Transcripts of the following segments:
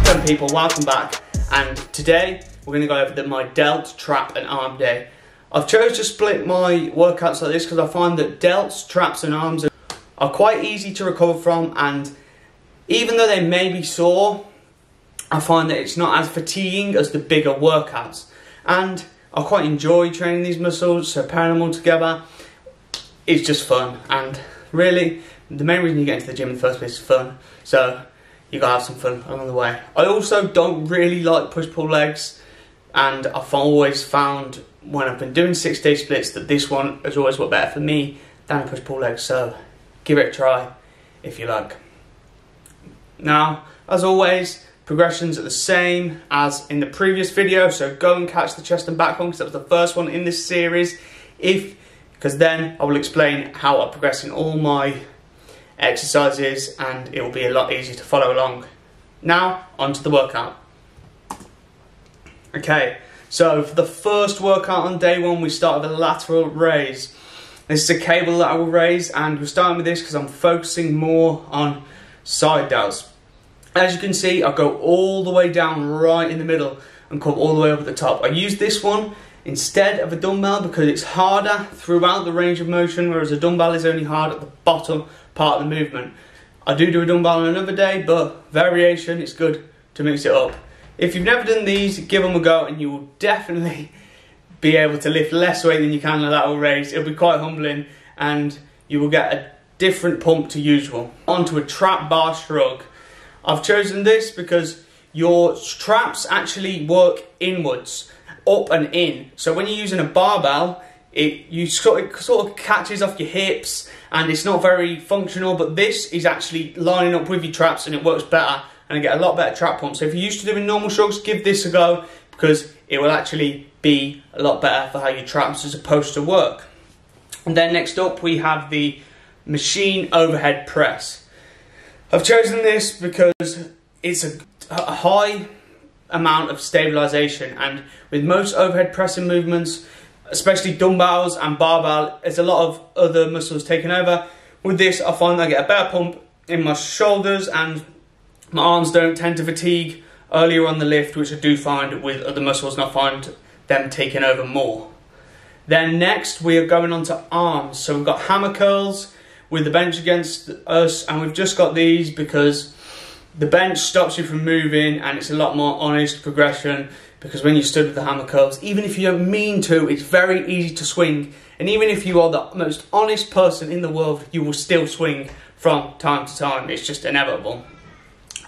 Welcome people, welcome back, and today we're going to go over my delt, trap and arm day. I've chosen to split my workouts like this because I find that delts, traps and arms are quite easy to recover from, and even though they may be sore, I find that it's not as fatiguing as the bigger workouts, and I quite enjoy training these muscles, so pairing them all together is just fun. And really the main reason you get into the gym in the first place is fun, so you gotta have some fun along the way. I also don't really like push-pull legs, and I've always found when I've been doing 6-day splits that this one has always worked better for me than a push-pull leg, so give it a try if you like. Now, as always, progressions are the same as in the previous video, so go and catch the chest and back one because that was the first one in this series, because then I will explain how I progress in all my exercises and it will be a lot easier to follow along. Now, onto the workout. Okay, so for the first workout on day one, we start with a lateral raise. This is a cable lateral raise, and we're starting with this because I'm focusing more on side delts. As you can see, I go all the way down right in the middle and come all the way up at the top. I use this one instead of a dumbbell because it's harder throughout the range of motion, whereas a dumbbell is only hard at the bottom part of the movement. I do a dumbbell on another day, but variation, it's good to mix it up. If you've never done these, give them a go and you will definitely be able to lift less weight than you can on a lateral raise. It'll be quite humbling and you will get a different pump to usual. Onto a trap bar shrug. I've chosen this because your traps actually work inwards, up and in. So when you're using a barbell, it sort of catches off your hips and it's not very functional, but this is actually lining up with your traps and it works better and I get a lot better trap pump. So if you're used to doing normal shrugs, give this a go because it will actually be a lot better for how your traps are supposed to work. And then next up we have the machine overhead press. I've chosen this because it's a high amount of stabilization, and with most overhead pressing movements, especially dumbbells and barbell, there's a lot of other muscles taking over. With this, I find I get a better pump in my shoulders and my arms don't tend to fatigue earlier on the lift, which I do find with other muscles, and I find them taking over more. Then next, we are going on to arms. So we've got hammer curls with the bench against us, and we've just got these because the bench stops you from moving and it's a lot more honest progression, because when you stood with the hammer curls, even if you don't mean to, it's very easy to swing. And even if you are the most honest person in the world, you will still swing from time to time. It's just inevitable.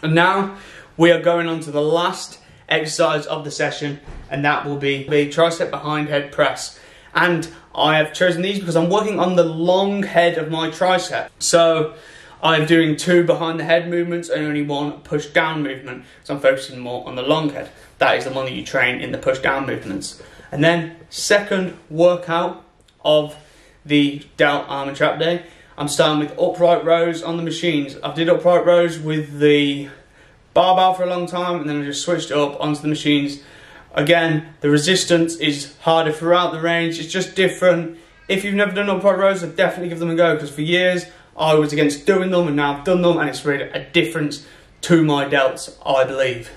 And now we are going on to the last exercise of the session, and that will be the tricep behind head press. And I have chosen these because I'm working on the long head of my tricep. So I'm doing 2 behind the head movements and only 1 push down movement. So I'm focusing more on the long head. That is the one that you train in the push down movements. And then second workout of the delt, arm and trap day, I'm starting with upright rows on the machines. I've did upright rows with the barbell for a long time and then I just switched it up onto the machines. Again, the resistance is harder throughout the range. It's just different. If you've never done upright rows, I'd definitely give them a go, because for years I was against doing them and now I've done them and it's really a difference to my delts, I believe.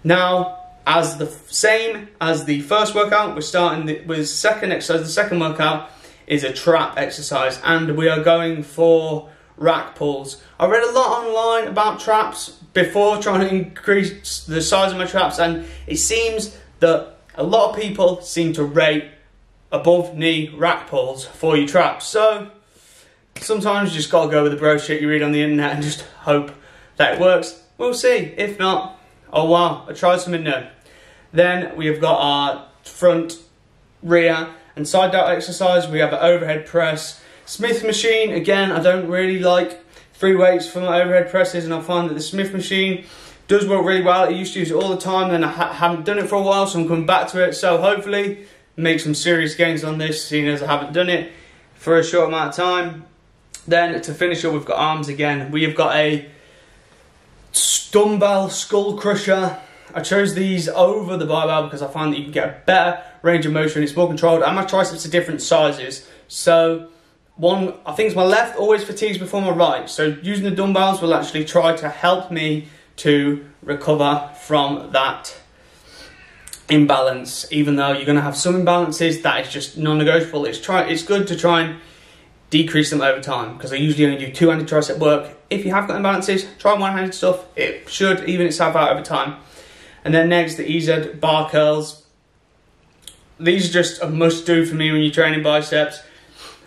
Now, as the same as the first workout, we're starting with second exercise. The second workout is a trap exercise and we are going for rack pulls. I read a lot online about traps before trying to increase the size of my traps, and it seems that a lot of people seem to rate above knee rack pulls for your traps. So sometimes you just gotta go with the bro shit you read on the internet and just hope that it works. We'll see. If not, oh wow, I tried something new. Then we have got our front, rear and side delt exercise. We have an overhead press. Smith machine, again, I don't really like free weights for my overhead presses, and I find that the Smith machine does work really well. I used to use it all the time, then I haven't done it for a while, so I'm coming back to it. So hopefully make some serious gains on this, seeing as I haven't done it for a short amount of time. Then to finish up, we've got arms again. We have got a dumbbell skull crusher. I chose these over the barbell because I find that you can get a better range of motion, it's more controlled, and my triceps are different sizes. So I think it's my left always fatigues before my right, so using the dumbbells will actually try to help me to recover from that imbalance. Even though you're going to have some imbalances, that is just non-negotiable. It's good to try and decrease them over time, because I usually only do two-handed tricep work. If you have got imbalances, try one-handed stuff. It should even itself out over time. And then next, the EZ bar curls. These are just a must-do for me when you're training biceps.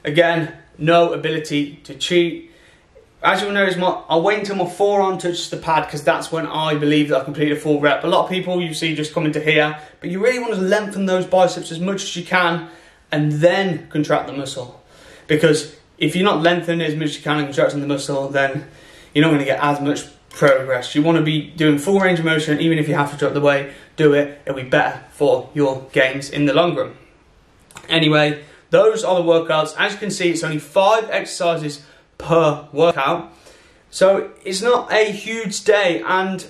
Again, no ability to cheat. As you'll notice, I'll wait until my forearm touches the pad, because that's when I believe that I complete a full rep. A lot of people you see just come into here, but you really want to lengthen those biceps as much as you can and then contract the muscle. Because if you're not lengthening as much as you can and contracting the muscle, then you're not going to get as much progress. You want to be doing full range of motion. Even if you have to drop the weight, do it. It'll be better for your gains in the long run. Anyway, those are the workouts. As you can see, it's only 5 exercises per workout, so it's not a huge day, and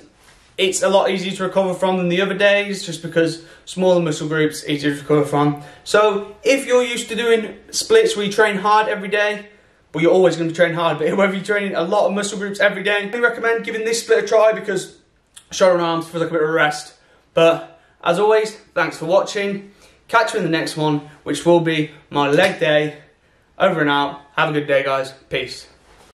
it's a lot easier to recover from than the other days, just because smaller muscle groups easier to recover from. So if you're used to doing splits where you train hard every day, well, you're always going to be training hard, but whether you're training a lot of muscle groups every day, I recommend giving this split a try, because shoulder and arms feels like a bit of a rest. But as always, thanks for watching. Catch you in the next one, which will be my leg day. Over and out. Have a good day, guys. Peace.